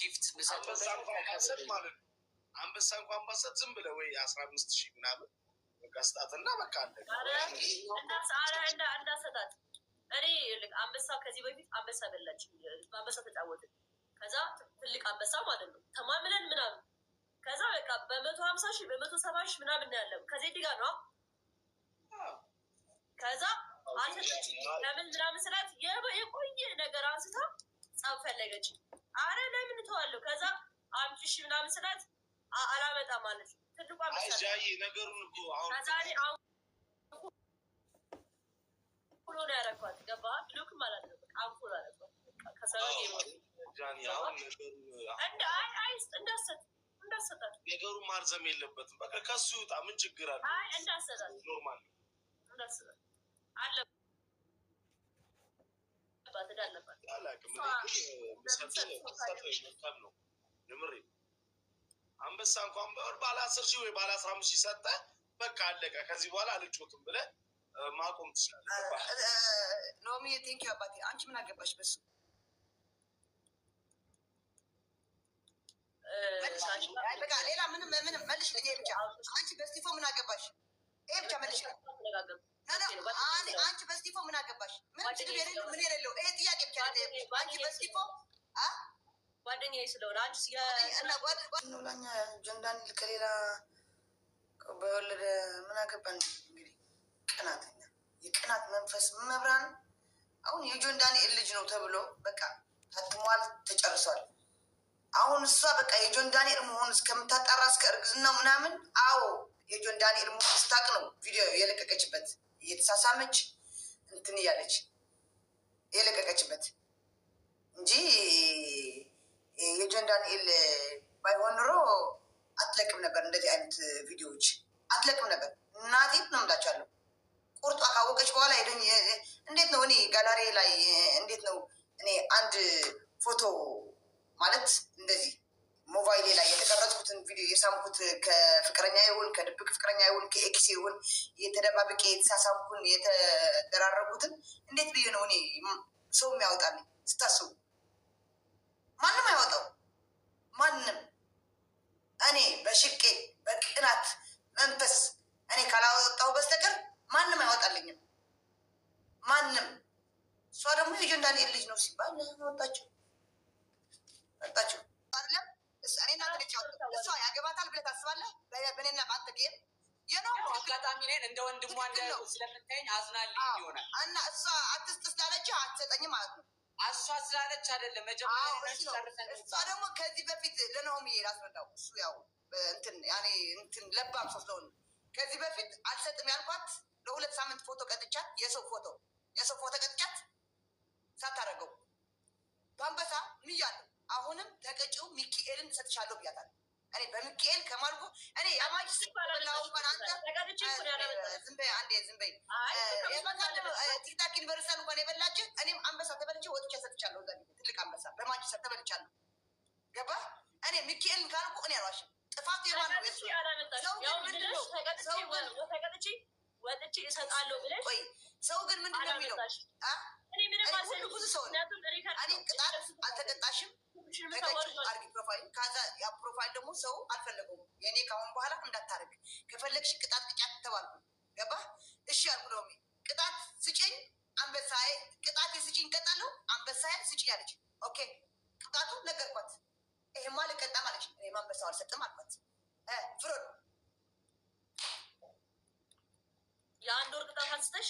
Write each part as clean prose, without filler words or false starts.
ጊፍት አንበሳ እንኳን ማሰጥ ማለት ነው። አንበሳ እንኳን ማሰጥ ዝም ብለህ ወይ 15,000 ምናምን በቃ ስጣትና በቃ አለ እንዳሰጣት እኔ አንበሳ ከዚህ በፊት አንበሳ በላች አንበሳ ተጫወትን። ከዛ ትልቅ አንበሳ ማለት ነው ተማምለን ምናምን ከዛ በቃ በ150,000 በ170,000 ምናምን ያለው ከዜድ ጋር ነው። ከዛ ለምን ምናምን ስላት የቆየ ነገር አንስታ ጸብ ፈለገች። አረ ለምን ተዋለሁ ከዛ አምጪሽ ምናምን ስላት አላመጣም ማለት ነው። ትልቋ አንበሳ ነገሩን እኮ አሁን ሁሉ ነው ያደረኳት። ገባ ብሎክ ማለት ነው። አንፎል አደረኳት ከሰራው እንዳሰጣት ነገሩ ማርዘም የለበትም። በቃ ከሱ ይውጣ። ምን ችግር አለ? እንዳሰጣት ኖርማል እንዳሰጣት አለባት እንዳለባት አላውቅም። ነው የምሬ አንበሳ እንኳን ባለ 10,000 ወይ ባለ 15,000 ሰጠ በቃ አለቀ። ከዚህ በኋላ አልጮትም ብለህ ማቆም ትችላለህ። ኖሚ ቴንኪው አባቴ። አንቺ ምን አገባሽ በሱ? በቃ ሌላ ምንም መልሽ። ብቻ አንቺ በስቲፎ ምን አገባሽ? ይሄ ብቻ መልሽ። አንቺ በስቲፎ ምን አገባሽ? ምን ችግር የሌለው ምን የሌለው ይሄ ጥያቄ ብቻ አንቺ በስቲፎ ጓደኛዬ ስለሆነ አንቺ ላኛ ጆንዳን ከሌላ በወለደ ምን አገባን? እንግዲህ ቅናተኛ የቅናት መንፈስ መብራን አሁን የጆን ዳንኤል ልጅ ነው ተብሎ በቃ ታትሟል፣ ተጨርሷል። አሁን እሷ በቃ የጆን ዳንኤል መሆን እስከምታጣራ እስከ እርግዝናው ምናምን አዎ የጆን ዳንኤል መሆን ስታቅ ነው ቪዲዮ የለቀቀችበት እየተሳሳመች እንትን እያለች የለቀቀችበት እንጂ የጆን ዳንኤል ባይሆን ኑሮ አትለቅም ነበር። እንደዚህ አይነት ቪዲዮዎች አትለቅም ነበር። እናቴት ነው እምላቸዋለሁ። ቁርጧ ካወቀች በኋላ ሄደኝ እንዴት ነው እኔ ጋላሪ ላይ እንዴት ነው እኔ አንድ ፎቶ ማለት እንደዚህ ሞባይሌ ላይ የተቀረጽኩትን ቪዲዮ የሳምኩት ከፍቅረኛ ይሁን ከድብቅ ፍቅረኛ ይሁን ከኤክስ ይሁን የተደባብቄ የተሳሳምኩን የተደራረጉትን እንዴት ብዬ ነው እኔ ሰው የሚያወጣልኝ? ስታስቡ ማንም አይወጣው። ማንም እኔ በሽቄ በቅናት መንፈስ እኔ ካላወጣው በስተቀር ማንም አይወጣልኝም። ማንም እሷ ደግሞ የጆን ዳንኤል ልጅ ነው ሲባል ወጣቸው ወጣቸው አይደለም። እኔና እሷ ያገባታል ብለህ ታስባለህ? በእኔና በአንተ ጌም አጋጣሚ ነን እንደ ወንድሟ ስለምታየኝ አዝናልኝ ይሆናል እና እሷ አትስጥ ስላለች አትሰጠኝም ማለት ነው። እሷ ስላለች አይደለም እሷ ደግሞ ከዚህ በፊት ለናሆሚ ላስረዳው እሱ ያው እንትን ለባም ሰው ስለሆነ ከዚህ በፊት አልሰጥም ያልኳት ለ2 ሳምንት ፎቶ ቀጥቻት የሰው ፎቶ ቀጥቻት ሳታደርገው በአንበሳ ምያለሁ። አሁንም ተቀጭው ሚካኤልን እሰጥሻለሁ ብያታለሁ። እኔ በሚካኤል ከማልኩ እኔ ያማጅ ስላሁ እንኳን አንተ ዝም በይ አንዴ ዝም በይ ቲክታክ ዩኒቨርሲቲ እንኳን የበላች እኔም አንበሳ ተበልቼ ወጥቼ ሰጥቻለሁ። እዛ ትልቅ አንበሳ በማንቸስተር ተበልቻለሁ። ገባ እኔ ሚካኤልን ካልኩ እኔ አልዋሽም። ጥፋቱ የማን ነው? ወጥቼ እሰጣለሁ ብለሽ ቆይ ሰው ግን ምንድን ነው የሚለው? ብዙ ሰው እኔ ቅጣት አልተቀጣሽም አርጊ ፕሮፋይል ከዛ ያ ፕሮፋይል ደግሞ ሰው አልፈለገውም። የእኔ ከአሁን በኋላ እንዳታረግ ከፈለግሽ ቅጣት ቅጫት ተባልኩ። ገባ እሺ ያልኩ ነው። ቅጣት ስጭኝ አንበሳዬ፣ ቅጣት ስጭኝ ቀጣለሁ። አንበሳዬ ስጭኝ አለች። ኦኬ ቅጣቱ ነገርኳት። ይሄማ ልቀጣ ማለች። እኔም አንበሳው አልሰጥም አልኳት። ፍሮድ የአንድ ወር ቅጣት አንስተሽ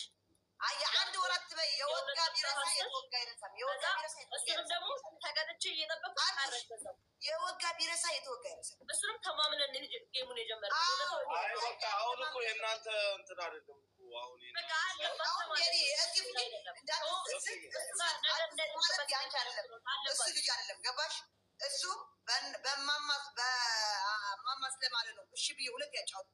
የአንድ ወር አትበይ። የወጋ ቢረሳ የተወጋ ይረሳል። የወጋ ቢረሳ እሱንም ደግሞ ተቀጥቼ እየጠበኩ አረሰው የወጋ ቢረሳ የተወጋ ይረሳል። እሱንም ተማምነን ጌሙን የጀመረው አሁን እኮ የእናንተ እንትን አይደለም እኮ አሁን እሱ ልጅ አይደለም። ገባሽ? እሱ በማማ ስለማለት ነው። እሺ ብዬ 2 ያጫወቱ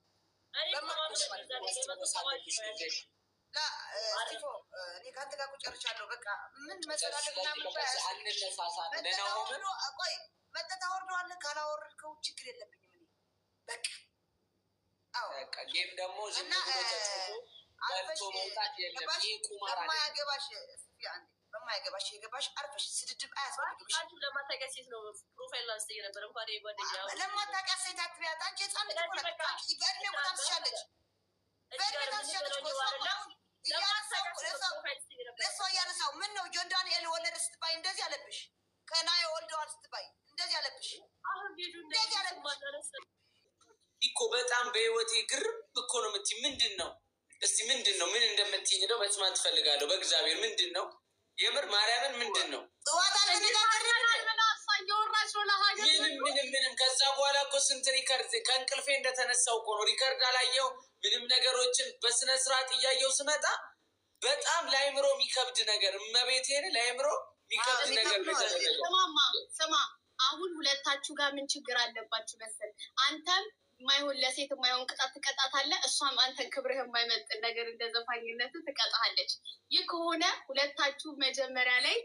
እኔ ከአንተ ጋር ጨርሻለሁ። በቃ ምን መሰላለግና ቆይ መጠጥ ታወርደዋለህ። ካላወረድከው ችግር የለብኝም እኔ በቃ ጌም ደግሞ በማያገባሽ ስለማይገባሽ የገባሽ አርፈሽ ስድድብ አያስፈልግሽ። ለማታውቂያት ሴት ነው ፕሮፋይል ላንስ የነበረ እንኳን ጓደኛ ለማታውቂያት ሴት አትቢያት። አንቺ ህፃን ልጅ እኮ ነሽ። በእድሜ እኮ ታንስሻለች። በእድሜ ታንስሻለች እኮ ለእሷ እያነሳው ምን ነው ጆን ዳንኤል ወለደ ስትባይ እንደዚህ አለብሽ። ከናየ ወልደዋል ስትባይ እንደዚህ አለብሽ። እንደዚህ አለብሽ እኮ በጣም በህይወቴ ግርም እኮ ነው የምትይ። ምንድን ነው እስቲ ምንድን ነው? ምን እንደምትይኝ ነው መስማት ትፈልጋለሁ። በእግዚአብሔር ምንድን ነው የምር ማርያምን ምንድን ነው? ምንም ከዛ በኋላ እኮ ስንት ሪከርድ ከእንቅልፌ እንደተነሳው እኮ ነው። ሪከርድ አላየው ምንም ነገሮችን በስነ ስርዓት እያየው ስመጣ በጣም ለአይምሮ የሚከብድ ነገር እመቤቴን ለአይምሮ የሚከብድ ነገር ስማ አሁን ሁለታችሁ ጋር ምን ችግር አለባችሁ መሰል? አንተም የማይሆን ለሴት የማይሆን ቅጣት ትቀጣታለህ፣ እሷም አንተን ክብርህ የማይመጥን ነገር እንደ ዘፋኝነት ትቀጣለች። ይህ ከሆነ ሁለታችሁ መጀመሪያ ላይ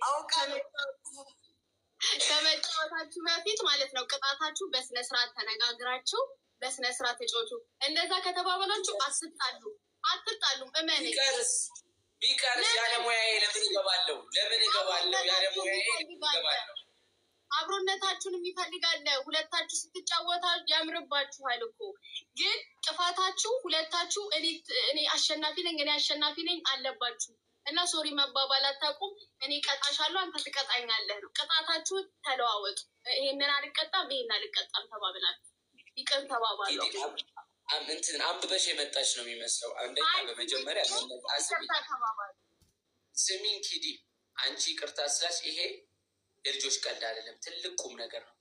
ከመጫወታችሁ በፊት ማለት ነው ቅጣታችሁ በስነስርዓት ተነጋግራችሁ በስነስርዓት ተጫወቱ። እንደዛ ከተባባላችሁ አትጣሉም። እመነኝ። ቢቀርስ ያለሙያዬ ለምን ይገባለሁ? ያለሙያዬ ይገባለሁ። አብሮነታችሁን የሚፈልጋለ ሁለታችሁ ስትጫወታ ያምርባችኋል እኮ። ግን ጥፋታችሁ ሁለታችሁ እኔ አሸናፊ ነኝ አለባችሁ እና ሶሪ መባባል አታውቁም። እኔ ቀጣሻለሁ አንተ ትቀጣኛለህ ነው። ቅጣታችሁ ተለዋወጡ። ይሄንን አልቀጣም ተባብላችሁ ይቅር ተባባሉ። እንትን አንብበሽ የመጣች ነው የሚመስለው። አንደኛ በመጀመሪያ ስሚኝ ኪዲ፣ አንቺ ይቅርታ ስላሽ ይሄ የልጆች ቀልድ አይደለም። ትልቅ ቁም ነገር ነው።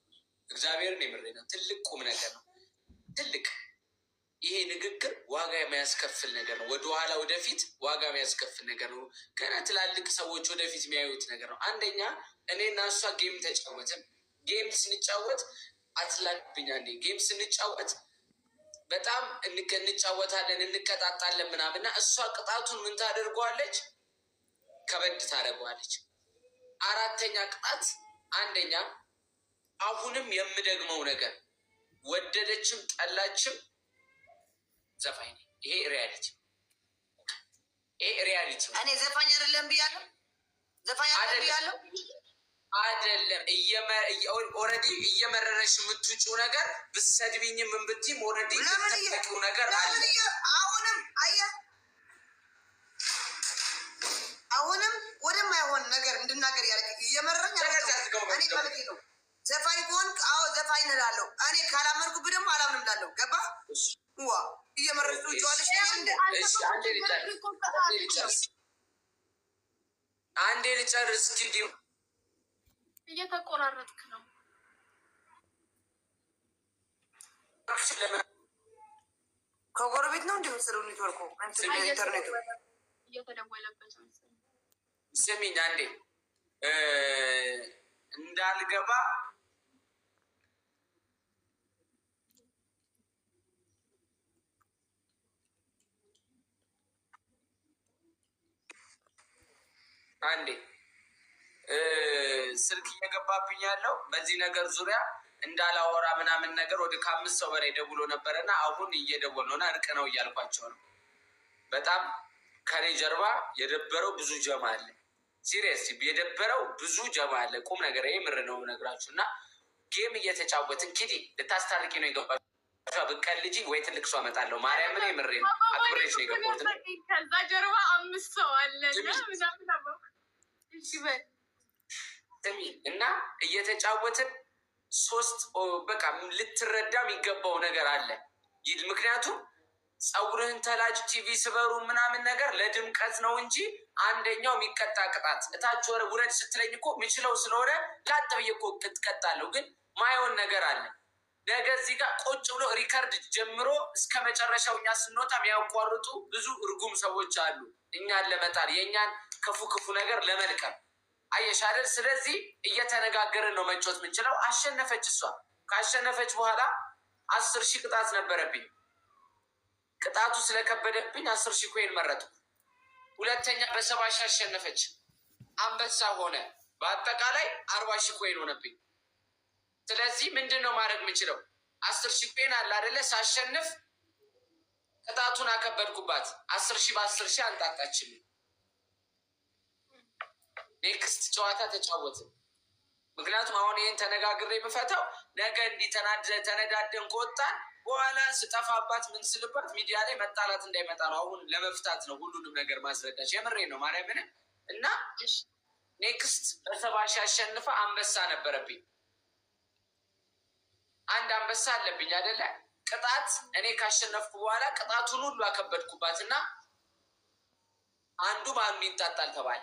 እግዚአብሔርን የምሬ ነው። ትልቅ ቁም ነገር ነው። ትልቅ ይሄ ንግግር ዋጋ የሚያስከፍል ነገር ነው። ወደኋላ ወደፊት ዋጋ የሚያስከፍል ነገር ነው። ገና ትላልቅ ሰዎች ወደፊት የሚያዩት ነገር ነው። አንደኛ እኔ እና እሷ ጌም ተጫወትን። ጌም ስንጫወት አትላቅብኛ እንዴ? ጌም ስንጫወት በጣም እንጫወታለን፣ እንቀጣጣለን ምናምንና እሷ ቅጣቱን ምን ታደርገዋለች? ከበድ ታደርገዋለች። አራተኛ ቅጣት አንደኛ አሁንም የምደግመው ነገር ወደደችም ጠላችም ዘፋኝ ነኝ። ይሄ ሪያሊቲ እኔ ዘፋኝ አይደለም ብያለሁ። አይደለም ኦልሬዲ እየመረረሽ የምትውጪው ነገር ብትሰድቢኝም ምን ብትይም ኦልሬዲ የምትጠቂው ነገር አለ። አሁንም ወደማይሆን ነገር እንድናገር ያደረገ እየመረረኝ እኔ ማለት ነው። ዘፋኝ ከሆንክ ዘፋኝ እላለሁ። እኔ ካላመንኩብህ ደግሞ አላምንም እላለሁ። ገባ ዋ እየመረረች ትውጪዋለሽ። አንዴ ልጨርስ ኪዲ። እየተቆራረጥክ ነው። ከጎረቤት ነው እንደምትሰሩ ኔትወርኩ ኢንተርኔቱ እየተደወለበት ነው። ስሚኝ አንዴ እንዳልገባ አንዴ ስልክ እየገባብኝ ያለው በዚህ ነገር ዙሪያ እንዳላወራ ምናምን ነገር ወደ 5 ሰው በላይ ደውሎ ነበረና አሁን እየደወል ነውና እርቅ ነው እያልኳቸው ነው። በጣም ከኔ ጀርባ የደበረው ብዙ ጀማ አለ። ሲሪየስ የደበረው ብዙ ጀማ አለ። ቁም ነገር የምር ነው ነግራችሁ እና ጌም እየተጫወትን ኪዲ ልታስታርቂ ነው የገባችሁ። ብቀልጂ ወይ ትልቅ ሰው አመጣለሁ። ማርያምን የምሬ ነው። አክብሬሽ ነው የገባሁት። ከዛ ጀርባ 5 ሰው አለ እና እየተጫወትን 3 በቃ ልትረዳ የሚገባው ነገር አለ። ምክንያቱም ፀጉርህን ተላጭ ቲቪ ስበሩ ምናምን ነገር ለድምቀት ነው እንጂ አንደኛው የሚቀጣ ቅጣት እታች ውረድ ስትለኝ እኮ የሚችለው ስለሆነ ላጥ ብዬ እኮ ቅጥቀጣለሁ። ግን ማየውን ነገር አለ። ነገ እዚህ ጋር ቁጭ ብሎ ሪከርድ ጀምሮ እስከ መጨረሻው እኛ ስንወጣ የሚያቋርጡ ብዙ እርጉም ሰዎች አሉ፣ እኛን ለመጣል የእኛን ክፉ ነገር ለመልቀም። አየሽ አይደል? ስለዚህ እየተነጋገርን ነው መጮት የምንችለው። አሸነፈች እሷ። ካሸነፈች በኋላ 10,000 ቅጣት ነበረብኝ። ቅጣቱ ስለከበደብኝ 10,000 ኮይን መረጡ። ሁለተኛ በ70,000 አሸነፈች። አንበሳ ሆነ። በአጠቃላይ 40,000 ኮይን ሆነብኝ። ስለዚህ ምንድን ነው ማድረግ የምችለው? 10,000 ኮይን አለ አይደለ? ሳሸንፍ ቅጣቱን አከበድኩባት። 10,000 በ10,000 አንጣጣችልኝ። ኔክስት ጨዋታ ተጫወትን። ምክንያቱም አሁን ይህን ተነጋግሬ የምፈታው ነገ እንዲህ ተነዳደን ከወጣን በኋላ ስጠፋባት ምን ስልባት ሚዲያ ላይ መጣላት እንዳይመጣ ነው። አሁን ለመፍታት ነው ሁሉንም ነገር ማስረዳች። የምሬ ነው ማርያምን። እና ኔክስት በሰባሺ አሸንፈ አንበሳ ነበረብኝ። አንድ አንበሳ አለብኝ አይደለ? ቅጣት እኔ ካሸነፍኩ በኋላ ቅጣቱን ሁሉ አከበድኩባት እና አንዱ በአንዱ ይንጣጣል ተባለ።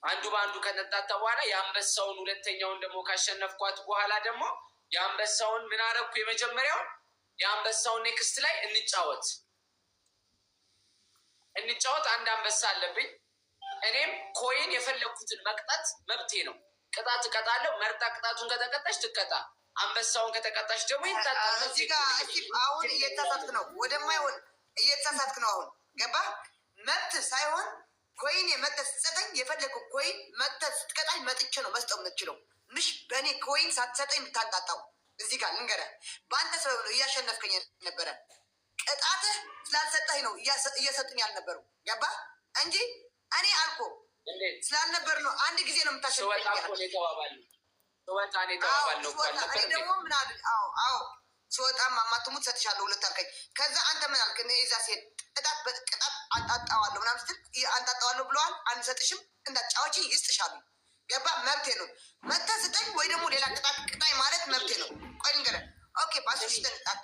አንዱ በአንዱ ከነጣጣ በኋላ የአንበሳውን ሁለተኛውን ደግሞ ካሸነፍኳት በኋላ ደግሞ የአንበሳውን ምን አረግኩ? የመጀመሪያውን የአንበሳውን ኔክስት ላይ እንጫወት አንድ አንበሳ አለብኝ። እኔም ኮይን የፈለግኩትን መቅጣት መብቴ ነው። ቅጣት እቀጣለሁ። መርጣ ቅጣቱን ከተቀጣች ትቀጣ፣ አንበሳውን ከተቀጣች ደግሞ ይንጣጣል። አሁን እየተሳሳትክ ነው፣ ወደማይሆን እየተሳሳትክ ነው። አሁን ገባ? መብት ሳይሆን ኮይን የመጠት ስጠኝ የፈለግኩ ኮይን መጠት ስትቀጣኝ መጥቼ ነው መስጠው የምትችለው። ምሽ በእኔ ኮይን ሳትሰጠኝ የምታንጣጣው። እዚህ ጋር ልንገርህ፣ በአንተ ሰበብ ነው እያሸነፍከኝ ነበረ። ቅጣትህ ስላልሰጠኝ ነው እየሰጡኝ ያልነበሩ። ገባ እንጂ እኔ አልኮ ስላልነበር ነው። አንድ ጊዜ ነው የምታሸንፈኝ። እኔ ደግሞ ምን አለ? አዎ ስወጣም አማትሙት ሰጥሻለሁ ሁለት አልከኝ። ከዛ አንተ ምን አልክ? እዛ ሴት ቅጣት በቅጣት አንጣጣዋለሁ ምናምን ስትል አንጣጣዋለሁ ብለዋል። አንሰጥሽም እንዳጫዋች ይስጥሻሉ። ገባ? መብቴ ነው። መተህ ስጠኝ ወይ ደግሞ ሌላ ቅጣት ቅጣኝ ማለት መብቴ ነው። ቆይ ንገረህ። ኦኬ ባስሽ ተንጣጣ